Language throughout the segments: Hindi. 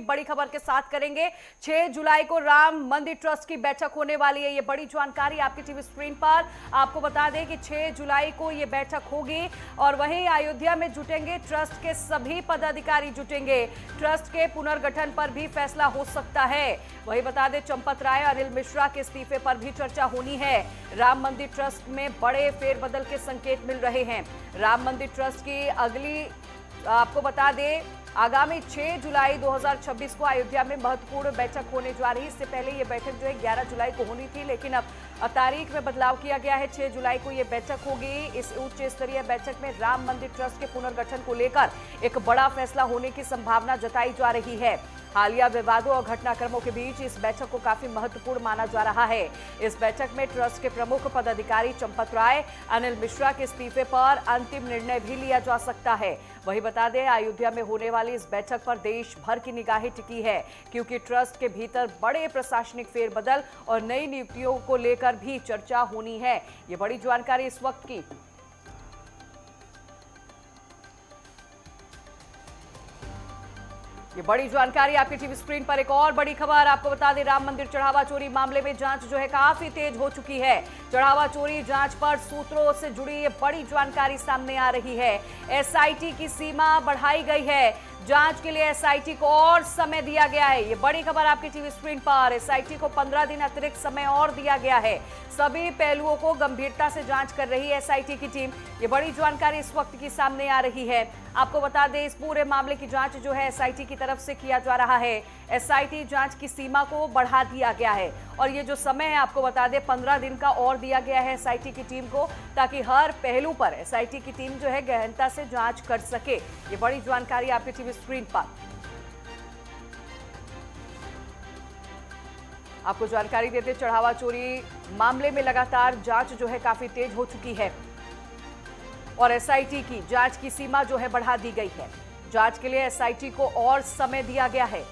बड़ी खबर के साथ करेंगे। 6 जुलाई को राम मंदिर ट्रस्ट की बैठक होने वाली है। ये बड़ी जानकारी आपकी टीवी स्क्रीन पर। आपको बता दें कि 6 जुलाई को ये बैठक होगी और वहीं अयोध्या में जुटेंगे ट्रस्ट के सभी पदाधिकारी जुटेंगे। ट्रस्ट के पुनर्गठन पर भी फैसला हो सकता है। वही बता दें, चंपत राय, अनिल मिश्रा के इस्तीफे पर भी चर्चा होनी है। राम मंदिर ट्रस्ट में बड़े फेरबदल के संकेत मिल रहे हैं। राम मंदिर ट्रस्ट की अगली आपको बता दें, आगामी 6 जुलाई 2026 को अयोध्या में महत्वपूर्ण बैठक होने जा रही है। इससे पहले ये बैठक जो है 11 जुलाई को होनी थी, लेकिन अब तारीख में बदलाव किया गया है। 6 जुलाई को ये बैठक होगी। इस उच्च स्तरीय बैठक में राम मंदिर ट्रस्ट के पुनर्गठन को लेकर एक बड़ा फैसला होने की संभावना जताई जा रही है। हालिया विवादों और घटनाक्रमों के बीच इस बैठक को काफी महत्वपूर्ण माना जा रहा है। इस बैठक में ट्रस्ट के प्रमुख पदाधिकारी चंपत राय, अनिल मिश्रा के इस्तीफे पर अंतिम निर्णय भी लिया जा सकता है। वही बता दें, अयोध्या में होने वाली इस बैठक पर देश भर की निगाहें टिकी है, क्योंकि ट्रस्ट के भीतर बड़े प्रशासनिक फेरबदल और नई नियुक्तियों को लेकर भी चर्चा होनी है। ये बड़ी जानकारी इस वक्त की। ये बड़ी जानकारी आपकी टीवी स्क्रीन पर। एक और बड़ी खबर आपको बता दें, राम मंदिर चढ़ावा चोरी मामले में जांच जो है काफी तेज हो चुकी है। चढ़ावा चोरी जांच पर सूत्रों से जुड़ी ये बड़ी जानकारी सामने आ रही है। एसआईटी की सीमा बढ़ाई गई है। जांच के लिए एसआईटी को और समय दिया गया है। ये बड़ी खबर आपकी टीवी स्क्रीन पर। एसआईटी को 15 दिन अतिरिक्त समय और दिया गया है। सभी पहलुओं को गंभीरता से जांच कर रही है एसआईटी की टीम। ये बड़ी जानकारी इस वक्त की सामने आ रही है। आपको बता दें, इस पूरे मामले की जांच जो है एसआईटी की तरफ से किया जा रहा है। एसआईटी जांच की सीमा को बढ़ा दिया गया है और ये जो समय है आपको बता दें 15 दिन का और दिया गया है एसआईटी की टीम को, ताकि हर पहलू पर एसआईटी की टीम जो है गहनता से जांच कर सके। ये बड़ी जानकारी आपकी टीवी स्क्रीन पर। आपको जानकारी देते, चढ़ावा चोरी मामले में लगातार जांच जो है काफी तेज हो चुकी है और एसआईटी की जांच की सीमा जो है बढ़ा दी गई है। जांच के लिए एसआईटी को और समय दिया गया है।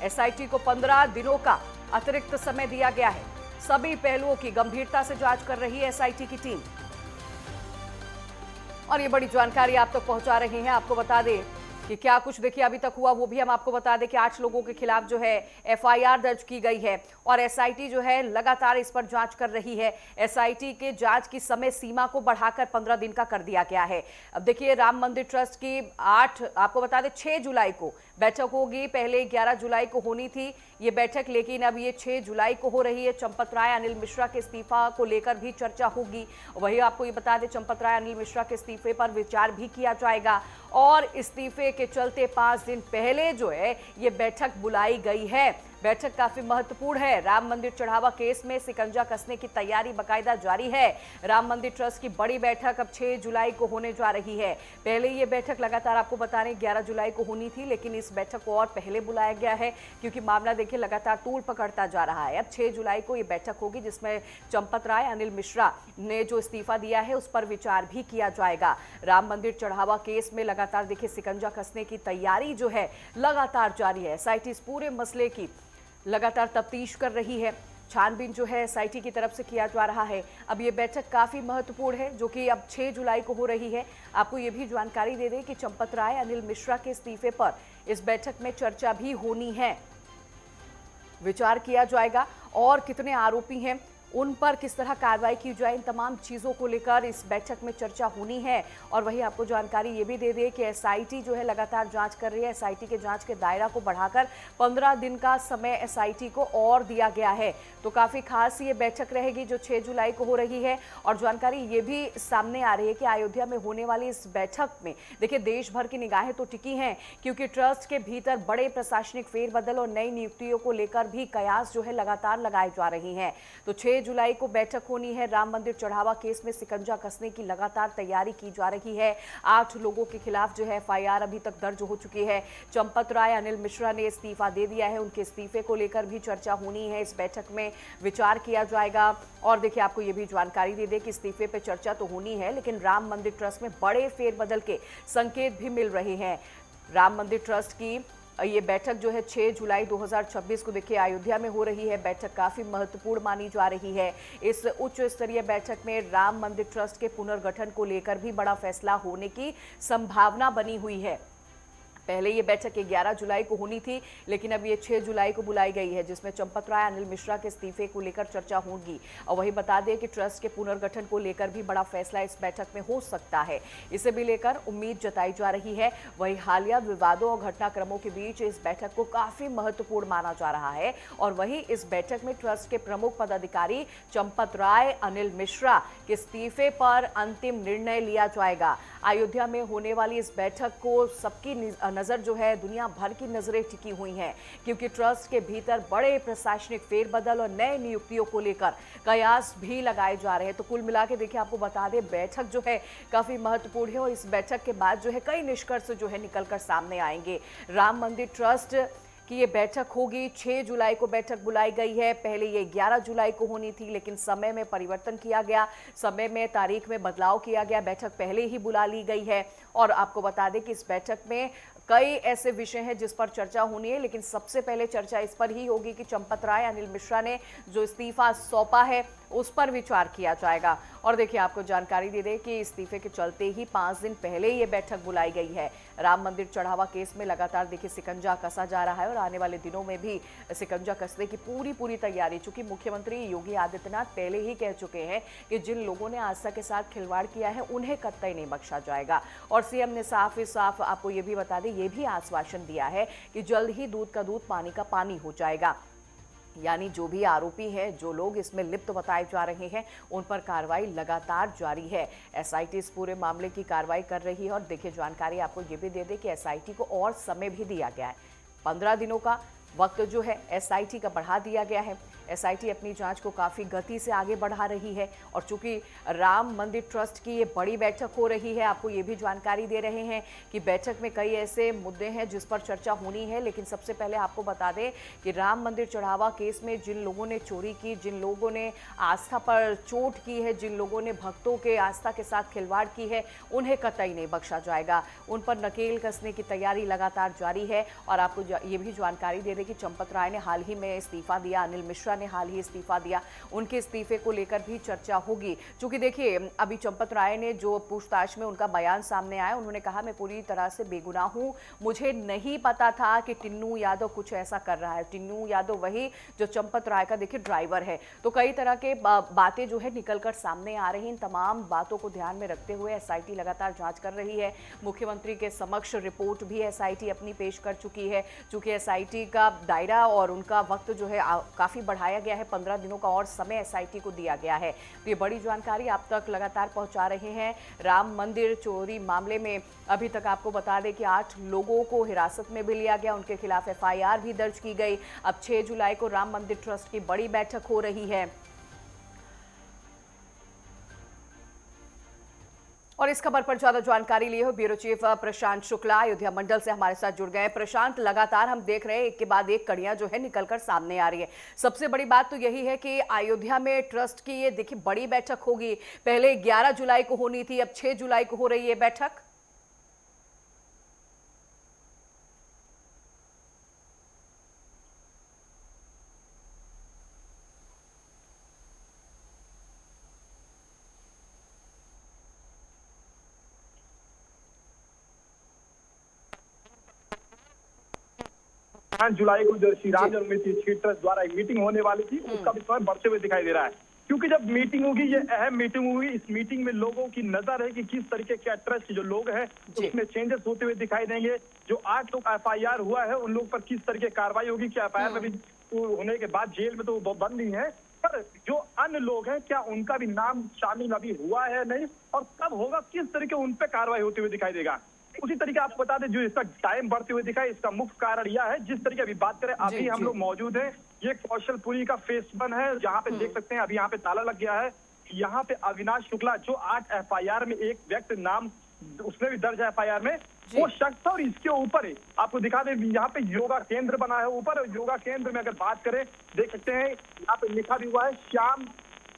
एसआईटी को 15 दिनों का अतिरिक्त समय दिया गया है। सभी पहलुओं की गंभीरता से जांच कर रही है एसआईटी की टीम और ये बड़ी जानकारी आप तक पहुंचा रहे हैं। आपको बता दें कि क्या कुछ देखिए अभी तक हुआ, वो भी हम आपको बता दें कि 8 लोगों के खिलाफ जो है एफआईआर दर्ज की गई है और एसआईटी जो है लगातार इस पर जांच कर रही है। एसआईटी के जांच की समय सीमा को बढ़ाकर 15 दिन का कर दिया गया है। अब देखिए, राम मंदिर ट्रस्ट की आपको बता दें 6 जुलाई को बैठक होगी। पहले 11 जुलाई को होनी थी ये बैठक, लेकिन अब ये 6 जुलाई को हो रही है। चंपत राय, अनिल मिश्रा के इस्तीफा को लेकर भी चर्चा होगी। वही आपको ये बता दें, चंपत राय, अनिल मिश्रा के इस्तीफे पर विचार भी किया जाएगा और इस्तीफे के चलते 5 दिन पहले जो है ये बैठक बुलाई गई है। बैठक काफी महत्वपूर्ण है। राम मंदिर चढ़ावा केस में शिकंजा कसने की तैयारी बकायदा जारी है। राम मंदिर ट्रस्ट की बड़ी बैठक अब 6 जुलाई को होने जा रही है। पहले ये बैठक लगातार आपको बता रहे 11 जुलाई को होनी थी, लेकिन इस बैठक को और पहले बुलाया गया है क्योंकि मामला देखिए लगातार तूल पकड़ता जा रहा है। अब 6 जुलाई को ये बैठक होगी जिसमें चंपत राय, अनिल मिश्रा ने जो इस्तीफा दिया है उस पर विचार भी किया जाएगा। राम मंदिर चढ़ावा केस में लगातार देखिए शिकंजा कसने की तैयारी जो है लगातार जारी है। एसआईटी इस पूरे मसले की लगातार तफ्तीश कर रही है। छानबीन जो है एसआईटी की तरफ से किया जा रहा है। अब ये बैठक काफी महत्वपूर्ण है जो कि अब 6 जुलाई को हो रही है। आपको ये भी जानकारी दे दें कि चंपत राय, अनिल मिश्रा के इस्तीफे पर इस बैठक में चर्चा भी होनी है। विचार किया जाएगा और कितने आरोपी हैं उन पर किस तरह कार्रवाई की जाए, इन तमाम चीज़ों को लेकर इस बैठक में चर्चा होनी है। और वहीं आपको जानकारी ये भी दे दें कि एसआईटी जो है लगातार जांच कर रही है। एसआईटी के जांच के दायरा को बढ़ाकर 15 दिन का समय एसआईटी को और दिया गया है। तो काफ़ी खास ये बैठक रहेगी जो 6 जुलाई को हो रही है। और जानकारी ये भी सामने आ रही है कि अयोध्या में होने वाली इस बैठक में देखिए देश भर की निगाहें तो टिकी हैं, क्योंकि ट्रस्ट के भीतर बड़े प्रशासनिक फेरबदल और नई नियुक्तियों को लेकर भी कयास जो है लगातार लगाए जा रही हैं। तो 6 जुलाई को बैठक होनी है। राम मंदिर चढ़ावा केस में शिकंजा कसने की लगातार तैयारी की जा रही है। 8 लोगों के खिलाफ जो है एफआईआर अभी तक दर्ज हो चुकी है। चंपत राय, अनिल मिश्रा ने इस्तीफा दे दिया है। उनके इस्तीफे को लेकर भी चर्चा होनी है। इस बैठक में विचार किया जाएगा। और देखिए, आपको ये भी जानकारी दे दें कि इस्तीफे पे चर्चा तो होनी है, लेकिन राम मंदिर ट्रस्ट में बड़े फेरबदल के संकेत भी मिल रहे हैं। राम मंदिर ट्रस्ट की ये बैठक जो है 6 जुलाई 2026 को देखिए अयोध्या में हो रही है। बैठक काफी महत्वपूर्ण मानी जा रही है। इस उच्च स्तरीय बैठक में राम मंदिर ट्रस्ट के पुनर्गठन को लेकर भी बड़ा फैसला होने की संभावना बनी हुई है। पहले ये बैठक 11 जुलाई को होनी थी, लेकिन अब ये 6 जुलाई को बुलाई गई है, जिसमें चंपत राय अनिल मिश्रा के इस्तीफे को लेकर चर्चा होगी। और वही बता दें कि ट्रस्ट के पुनर्गठन को लेकर भी बड़ा फैसला इस बैठक में हो सकता है, इसे भी लेकर उम्मीद जताई जा रही है। वही हालिया विवादों और घटनाक्रमों के बीच इस बैठक को काफी महत्वपूर्ण माना जा रहा है। और वही इस बैठक में ट्रस्ट के प्रमुख पदाधिकारी चंपत राय अनिल मिश्रा के इस्तीफे पर अंतिम निर्णय लिया जाएगा। अयोध्या में होने वाली इस बैठक को सबकी नजर जो है, दुनिया भर की नजरें टिकी हुई हैं, क्योंकि ट्रस्ट के भीतर बड़े प्रशासनिक फेरबदल और नए नियुक्तियों को लेकर कयास भी लगाए जा रहे हैं। तो कुल मिला के देखिए, आपको बता दें, बैठक जो है काफी महत्वपूर्ण है और इस बैठक के बाद जो है कई निष्कर्ष जो है निकलकर सामने आएंगे। राम मंदिर ट्रस्ट कि ये बैठक होगी, 6 जुलाई को बैठक बुलाई गई है। पहले ये 11 जुलाई को होनी थी, लेकिन समय में परिवर्तन किया गया, समय में तारीख में बदलाव किया गया, बैठक पहले ही बुला ली गई है। और आपको बता दें कि इस बैठक में कई ऐसे विषय हैं जिस पर चर्चा होनी है, लेकिन सबसे पहले चर्चा इस पर ही होगी कि चंपत राय अनिल मिश्रा ने जो इस्तीफा सौंपा है उस पर विचार किया जाएगा। और देखिए, आपको जानकारी दे दें कि इस्तीफे के चलते ही 5 दिन पहले ये बैठक बुलाई गई है। राम मंदिर चढ़ावा केस में लगातार देखिए शिकंजा कसा जा रहा है और आने वाले दिनों में भी शिकंजा कसने की पूरी तैयारी, चूंकि मुख्यमंत्री योगी आदित्यनाथ पहले ही कह चुके हैं कि जिन लोगों ने आस्था के साथ खिलवाड़ किया है उन्हें कतई नहीं बख्शा जाएगा। और सीएम ने साफ आपको ये भी बता दें, ये भी आश्वासन दिया है कि जल्द ही दूध का दूध पानी का पानी हो जाएगा। यानी जो भी आरोपी हैं, जो लोग इसमें लिप्त बताए जा रहे हैं, उन पर कार्रवाई लगातार जारी है। एसआईटी इस पूरे मामले की कार्रवाई कर रही है। और देखिए, जानकारी आपको ये भी दे दे कि एसआईटी को और समय भी दिया गया है, 15 दिनों का वक्त जो है एसआईटी का बढ़ा दिया गया है। एसआईटी अपनी जांच को काफी गति से आगे बढ़ा रही है। और चूंकि राम मंदिर ट्रस्ट की ये बड़ी बैठक हो रही है, आपको ये भी जानकारी दे रहे हैं कि बैठक में कई ऐसे मुद्दे हैं जिस पर चर्चा होनी है। लेकिन सबसे पहले आपको बता दें कि राम मंदिर चढ़ावा केस में जिन लोगों ने चोरी की, जिन लोगों ने आस्था पर चोट की है, जिन लोगों ने भक्तों के आस्था के साथ खिलवाड़ की है, उन्हें कतई नहीं बख्शा जाएगा। उन पर नकेल कसने की तैयारी लगातार जारी है। और आपको ये भी जानकारी दे दें कि चंपत राय ने हाल ही में इस्तीफा दिया, अनिल मिश्रा ने हाल ही इस्तीफा दिया, उनके इस्तीफे को लेकर भी चर्चा होगी। क्योंकि देखिए, अभी चंपत राय ने जो पूछताछ में उनका बयान सामने आया, उन्होंने कहा, मैं पूरी तरह से बेगुनाह हूं, मुझे नहीं पता था कि टिन्नू यादव कुछ ऐसा कर रहा है। टिन्नू यादव वही जो चंपत राय का देखिए ड्राइवर है। तो कई तरह के बातें जो है निकलकर सामने आ रही हैं। इन तमाम बातों को ध्यान में रखते हुए एसआईटी लगातार जांच कर रही है। मुख्यमंत्री के समक्ष रिपोर्ट भी एसआईटी अपनी पेश कर चुकी है। चूंकि एसआईटी का दायरा और उनका वक्त जो है काफी बढ़ाया गया है, 15 दिनों का और समय एसआईटी को दिया गया है। तो ये बड़ी जानकारी आप तक लगातार पहुंचा रहे हैं। राम मंदिर चोरी मामले में अभी तक आपको बता दें कि 8 लोगों को हिरासत में भी लिया गया, उनके खिलाफ एफआईआर भी दर्ज की गई। अब 6 जुलाई को राम मंदिर ट्रस्ट की बड़ी बैठक हो रही है। और इस खबर पर ज्यादा जानकारी लिए हो ब्यूरो चीफ प्रशांत शुक्ला अयोध्या मंडल से हमारे साथ जुड़ गए। प्रशांत, लगातार हम देख रहे हैं एक के बाद एक कड़ियां जो है निकलकर सामने आ रही है। सबसे बड़ी बात तो यही है कि अयोध्या में ट्रस्ट की ये देखिए बड़ी बैठक होगी। पहले 11 जुलाई को होनी थी, अब 6 जुलाई को हो रही है बैठक। जुलाई को जो श्री राम जन्मभूमि तीर्थ ट्रस्ट द्वारा एक मीटिंग होने वाली थी, उसका भी समय बढ़ते हुए दिखाई दे रहा है। क्योंकि जब मीटिंग होगी, ये अहम मीटिंग होगी, इस मीटिंग में लोगों की नजर है कि किस तरीके का ट्रस्ट जो लोग हैं उसमें चेंजेस होते हुए दिखाई देंगे। जो 8 लोग एफआईआर हुआ है उन लोग पर किस तरीके कार्रवाई होगी। क्या एफआईआर में भी होने के बाद जेल में तो बंद नहीं है, पर जो अन्य लोग हैं क्या उनका भी नाम शामिल अभी हुआ है नहीं, और कब होगा, किस तरीके उन पर कार्रवाई होते हुए दिखाई देगा। उसी तरीके आपको बता दें, जो इसका टाइम बढ़ते हुए दिखा है, इसका मुख्य कारण यह है, जिस तरीके अभी बात करें, अभी हम लोग मौजूद हैं, ये कौशलपुरी का फेस 1 है, जहां पे देख सकते हैं अभी यहाँ पे ताला लग गया है। यहाँ पे अविनाश शुक्ला जो 8 एफआईआर में एक व्यक्ति नाम उसमें भी दर्ज है एफआईआर में, वो शख्स था। और इसके ऊपर आपको दिखा दें, यहाँ पे योगा केंद्र बना है ऊपर। योगा केंद्र में अगर बात करें, देख सकते हैं यहाँ पे लिखा भी हुआ है श्याम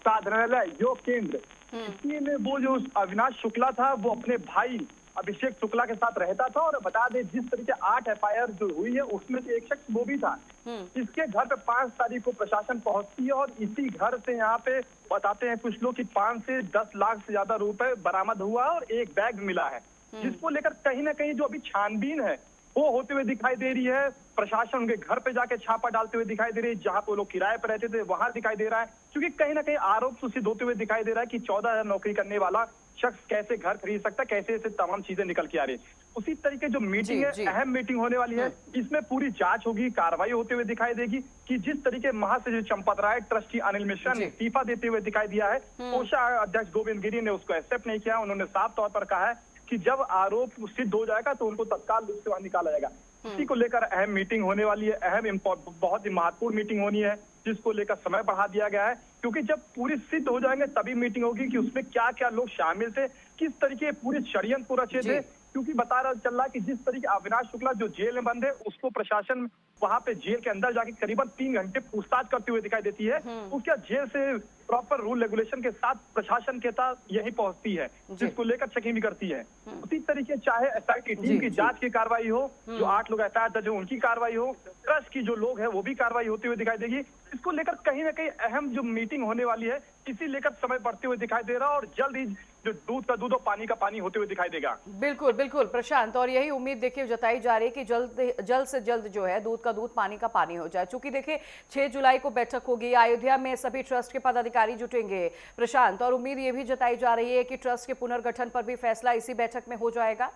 साधनालय योग केंद्र। इसी में वो जो अविनाश शुक्ला था वो अपने भाई अभिषेक शुक्ला के साथ रहता था। और बता दें, जिस तरीके 8 एफआईआर जो हुई है उसमें से एक शख्स वो भी था। इसके घर पे 5 तारीख को प्रशासन पहुंचती है और इसी घर से यहाँ पे बताते हैं कुछ लोग कि 5 से 10 लाख से ज्यादा रुपए बरामद हुआ और एक बैग मिला है, जिसको लेकर कहीं ना कहीं जो अभी छानबीन है वो होते हुए दिखाई दे रही है। प्रशासन उनके घर पे जाके छापा डालते हुए दिखाई दे रही है, जहां पे वो लोग किराए पर रहते थे वहां दिखाई दे रहा है, क्योंकि कहीं ना कहीं आरोप सिद्ध होते हुए दिखाई दे रहा है कि 14,000 नौकरी करने वाला शख्स कैसे घर खरीद सकता है, कैसे ऐसे तमाम चीजें निकल के आ रही। उसी तरीके जो मीटिंग है, अहम मीटिंग होने वाली है, इसमें पूरी जांच होगी, कार्रवाई होते हुए दिखाई देगी कि जिस तरीके महासचिव चंपत राय, ट्रस्टी अनिल मिश्रा ने इस्तीफा देते हुए दिखाई दिया है, कोषाध्यक्ष गोविंद गिरी ने उसको एक्सेप्ट नहीं किया। उन्होंने साफ तौर पर कहा है कि जब आरोप सिद्ध हो जाएगा तो उनको तत्काल रूप से वहां निकाला जाएगा। इसी को लेकर अहम मीटिंग होने वाली है, बहुत ही महत्वपूर्ण मीटिंग होनी है, जिसको लेकर समय बढ़ा दिया गया है, क्योंकि जब पूरी सिद्ध हो जाएंगे तभी मीटिंग होगी कि उसमें क्या क्या लोग शामिल थे, किस तरीके पूरे षड्यंत्र को रचे थे। क्योंकि चल रहा है कि जिस तरीके अविनाश शुक्ला जो जेल में बंद है, उसको प्रशासन वहां पे जेल के अंदर जाके करीबन 3 घंटे पूछताछ करते हुए दिखाई देती है। उसके जेल से प्रॉपर रूल रेगुलेशन के साथ प्रशासन के साथ यही पहुंचती है, जिसको लेकर चेकिंग भी करती है। उसी तरीके चाहे एसआईटी टीम की जांच की कार्रवाई हो, जो 8 लोग एफआईआर दर्ज है उनकी कार्रवाई हो, ट्रस्ट की जो लोग है वो भी कार्रवाई होती हुई दिखाई देगी। इसको लेकर कहीं ना कहीं अहम जो मीटिंग होने वाली है, इसी लेकर समय बढ़ते हुए दिखाई दे रहा है और जल्द ही जो दूध का दूध और पानी का पानी होते हुए दिखाई देगा। बिल्कुल बिल्कुल प्रशांत, और यही उम्मीद देखिए जताई जा रही है कि जल्द से जल्द जो है दूध का दूध पानी का पानी हो जाए। चूंकि देखिए 6 जुलाई को बैठक होगी, अयोध्या में सभी ट्रस्ट के पदाधिकारी जुटेंगे प्रशांत, और उम्मीद ये भी जताई जा रही है कि ट्रस्ट के पुनर्गठन पर भी फैसला इसी बैठक में हो जाएगा।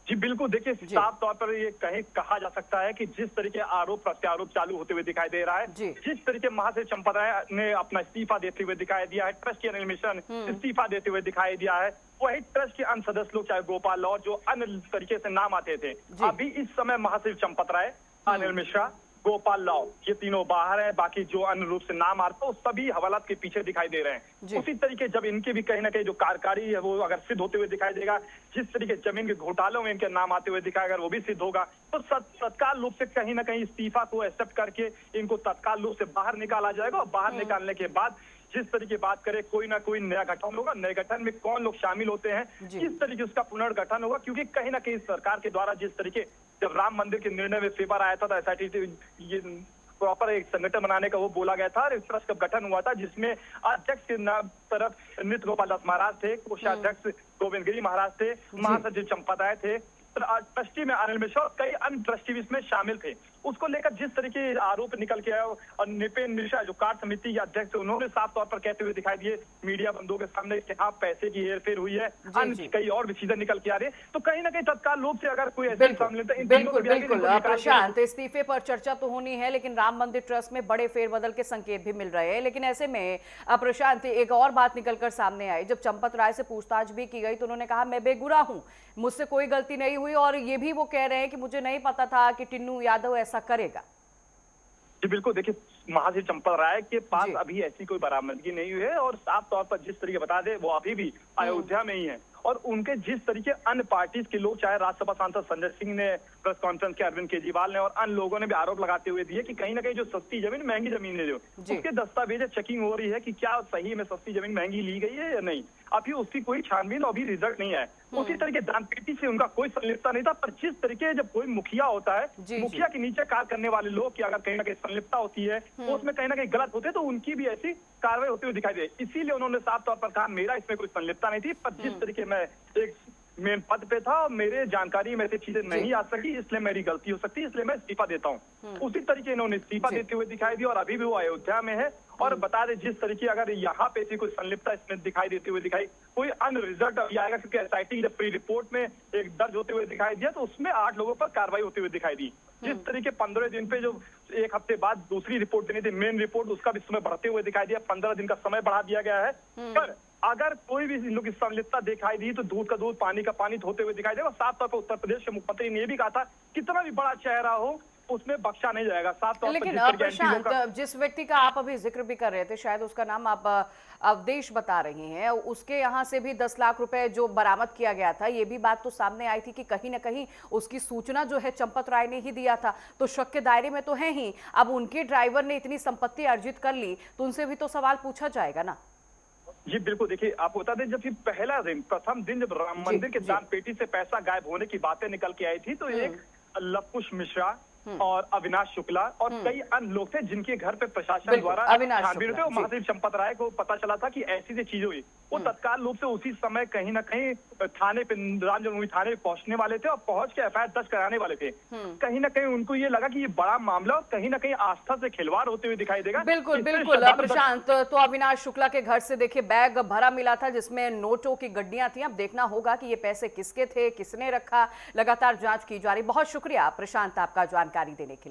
जी बिल्कुल, देखिए साफ तौर पर ये कहा जा सकता है कि जिस तरीके आरोप प्रत्यारोप चालू होते हुए दिखाई दे रहा है, जिस तरीके महासचिव चंपत राय ने अपना इस्तीफा देते हुए दिखाई दिया है, ट्रस्ट के अनिल मिश्रा ने इस्तीफा देते हुए दिखाई दिया है, वही ट्रस्ट के अन्य सदस्य लोग चाहे गोपाल और जो अन्य तरीके से नाम आते थे, अभी इस समय महासचिव चंपत राय, अनिल मिश्रा, गोपाल लाओ, ये तीनों बाहर हैं। बाकी जो अन्य रूप से नाम आता है सभी हवालात के पीछे दिखाई दे रहे हैं। उसी तरीके जब इनके भी कहीं ना कहीं जो कार्यकारी है वो अगर सिद्ध होते हुए दिखाई देगा, जिस तरीके जमीन के घोटालों में इनके नाम आते हुए दिखाएगा, अगर वो भी सिद्ध होगा तो तत्काल रूप से कहीं ना कहीं इस्तीफा को एक्सेप्ट करके इनको तत्काल रूप से बाहर निकाला जाएगा। और बाहर निकालने के बाद जिस तरीके बात करें, कोई ना कोई नया गठन होगा, नए गठन में कौन लोग शामिल होते हैं, किस तरीके उसका पुनर्गठन होगा, क्योंकि कहीं ना कहीं सरकार के द्वारा जिस तरीके जब राम मंदिर के निर्णय में फेवर आया था, एसआईटी ये प्रॉपर एक संगठन बनाने का वो बोला गया था और इस ट्रस्ट का गठन हुआ था, जिसमें अध्यक्ष के तरफ नृत्य गोपाल दास महाराज थे, कोषाध्यक्ष गोविंद गिरी महाराज थे, महासचिव चंपत राय थे, ट्रस्टी में अनिल मिश्रा और कई अन्य ट्रस्टी भी इसमें शामिल थे। उसको लेकर जिस तरीके आरोप निकल के आया और निपेन मिश्रा जो कार्य समिति के अध्यक्ष उन्होंने साफ तौर पर कहते हुए दिखाई दिए मीडिया बंधुओं के सामने कि हाँ पैसे की हेरफेर हुई है, अन्य कई और भी चीजें निकल के आ रही है, तो कहीं ना कहीं तत्काल रूप से अगर कोई ऐसे सामने बिल्कुल प्रशांत, इस्तीफे पर चर्चा तो होनी है, लेकिन राम मंदिर ट्रस्ट में बड़े फेरबदल के संकेत भी मिल रहे हैं। लेकिन ऐसे में प्रशांत एक और बात निकलकर सामने आई, जब चंपत राय से पूछताछ भी की गई तो उन्होंने कहा मैं बेगुनाह हूं, मुझसे कोई गलती नहीं हुई, और ये भी वो कह रहे हैं कि मुझे नहीं पता था कि टिन्नू यादव ऐसा करेगा। जी बिल्कुल, देखिए महासचिव चंपत राय के पास अभी ऐसी कोई बरामदगी नहीं हुई है और साफ तौर पर जिस तरीके बता दे वो अभी भी अयोध्या में ही है और उनके जिस तरीके अन्य पार्टीज के लोग, चाहे राज्यसभा सांसद संजय सिंह ने प्रेस कॉन्फ्रेंस के, अरविंद केजरीवाल ने और अन्य लोगों ने भी आरोप लगाते हुए दिए कि कहीं ना कहीं जो सस्ती जमीन, महंगी जमीन है जो उसके दस्तावेज चेकिंग हो रही है कि क्या सही में सस्ती जमीन महंगी ली गई है या नहीं। अभी उसकी कोई छानबीन अभी रिजल्ट नहीं है। उसी तरीके दानपेटी से उनका कोई संलिप्तता नहीं था, पर जिस तरीके जब कोई मुखिया होता है, मुखिया के नीचे कार्य करने वाले लोग की अगर कहीं ना कहीं संलिप्तता होती है तो उसमें कहीं ना कहीं गलत होते हैं, तो उनकी भी ऐसी कार्रवाई होती हुई दिखाई दे। इसीलिए उन्होंने साफ तौर पर कहा मेरा इसमें कोई संलिप्तता नहीं थी, पर जिस तरीके मैं एक मेन पद पे था और मेरे जानकारी में से चीजें नहीं आ सकी, इसलिए मेरी गलती हो सकती है, इसलिए मैं इस्तीफा देता हूँ। उसी तरीके इन्होंने इस्तीफा देते हुए दिखाई दिया और अभी भी वो अयोध्या में है। और बता दें जिस तरीके अगर यहाँ पे ऐसी कोई संलिप्तता इसमें दिखाई देते हुए कोई अन्य रिजल्ट अभी आएगा, क्योंकि एसआईटी जब प्री रिपोर्ट में एक दर्ज होते हुए दिखाई दिया तो उसमें 8 लोगों पर कार्रवाई होते हुए दिखाई दी। जिस तरीके 15 दिन पे जो 1 हफ्ते बाद दूसरी रिपोर्ट देनी थी, मेन रिपोर्ट, उसका भी समय बढ़ते हुए दिखाई दिया, 15 दिन का समय बढ़ा दिया गया है। पर अगर कोई भी लोग की संलिप्तता दिखाई दी तो दूध का दूध पानी का पानी होते हुए दिखाई देगा। साफ तौर पर उत्तर प्रदेश के मुख्यमंत्री ने यह भी कहा था कितना भी बड़ा चेहरा हो उसमें बख्शा नहीं जाएगा। साफ तौर पर लेकिन प्रशांत, जिस व्यक्ति का आप अभी जिक्र भी कर रहे थे, शायद उसका नाम आप अवधेश बता रही हैं, उसके यहाँ से भी 10 लाख रुपए जो बरामद किया गया था, ये भी बात तो सामने आई थी कि कहीं ना कहीं उसकी सूचना जो है चंपत राय ने ही दिया था, तो शक के दायरे में तो है ही। अब उनके ड्राइवर ने इतनी संपत्ति अर्जित कर ली तो उनसे भी तो सवाल पूछा जाएगा ना। जी बिल्कुल, देखिए आपको बता दें जब पहला दिन, प्रथम दिन जब राम मंदिर के दान पेटी से पैसा गायब होने की बातें निकल के आई थी तो एक लवकुश मिश्रा, और अविनाश शुक्ला और कई अन्य लोग थे जिनके घर पे प्रशासन बिल्कुल, द्वारा अविनाश छानबीन शुक्ला, थे। और जी। महादेव चंपत राय को पता चला था कि ऐसी ऐसी चीजें हुई, वो तत्काल रूप से उसी समय कहीं ना कहीं थाने पे, राम जन्मभूमि थाने पे पहुंचने वाले थे और पहुंच के एफआईआर दर्ज कराने वाले थे। कहीं ना कहीं उनको ये लगा कि ये बड़ा मामला और कहीं ना कहीं आस्था से खिलवाड़ होते हुए दिखाई देगा। बिल्कुल इससे बिल्कुल श्रद्धालु प्रशांत, तो अविनाश शुक्ला के घर से देखिए बैग भरा मिला था जिसमें नोटों की गड्डियां थी। अब देखना होगा कि ये पैसे किसके थे, किसने रखा, लगातार जांच की जा रही। बहुत शुक्रिया प्रशांत आपका जानकारी देने के लिए।